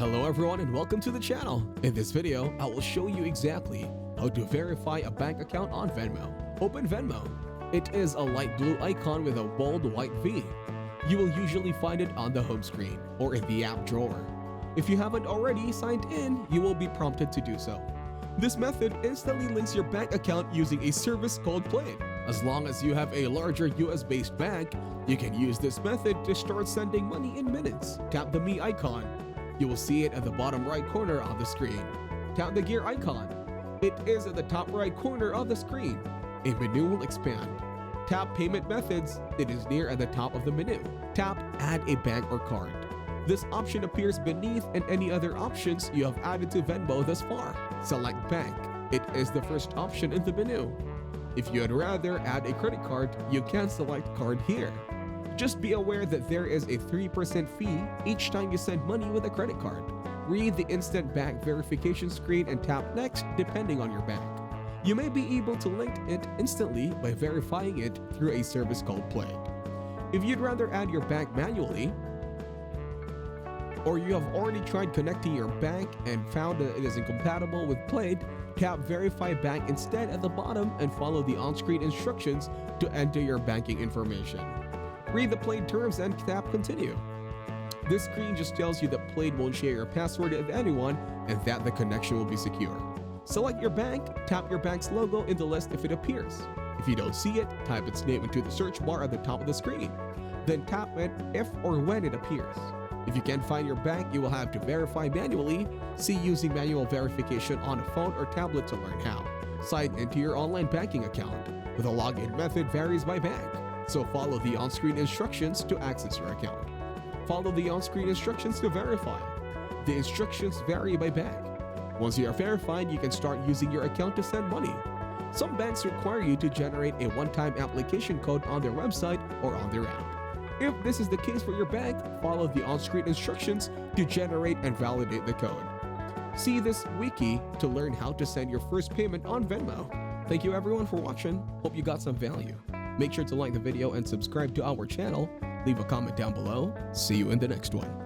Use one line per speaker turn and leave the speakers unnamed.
Hello everyone and welcome to the channel. In this video, I will show you exactly how to verify a bank account on Venmo. Open Venmo. It is a light blue icon with a bold white V. You will usually find it on the home screen or in the app drawer. If you haven't already signed in, you will be prompted to do so. This method instantly links your bank account using a service called Play. As long as you have a larger US-based bank, you can use this method to start sending money in minutes. Tap the Me icon. You will see it at the bottom right corner of the screen. Tap the gear icon. It is at the top right corner of the screen. A menu will expand. Tap Payment Methods. It is near at the top of the menu. Tap Add a bank or card. This option appears beneath and any other options you have added to Venmo thus far. Select Bank. It is the first option in the menu. If you would rather add a credit card, you can select Card here. Just be aware that there is a 3% fee each time you send money with a credit card. Read the instant bank verification screen and tap Next depending on your bank. You may be able to link it instantly by verifying it through a service called Play. If you'd rather add your bank manually, or you have already tried connecting your bank and found that it is incompatible with Play, tap Verify Bank instead at the bottom and follow the on-screen instructions to enter your banking information. Read the Play terms and tap Continue. This screen just tells you that Play won't share your password with anyone and that the connection will be secure. Select your bank, tap your bank's logo in the list if it appears. If you don't see it, type its name into the search bar at the top of the screen. Then tap it if or when it appears. If you can't find your bank, you will have to verify manually. See using manual verification on a phone or tablet to learn how. Sign into your online banking account. The login method varies by bank, so follow the on-screen instructions to access your account. Follow the on-screen instructions to verify. The instructions vary by bank. Once you are verified, you can start using your account to send money. Some banks require you to generate a one-time application code on their website or on their app. If this is the case for your bank, follow the on-screen instructions to generate and validate the code. See this wiki to learn how to send your first payment on Venmo. Thank you everyone for watching. Hope you got some value. Make sure to like the video and subscribe to our channel. Leave a comment down below. See you in the next one.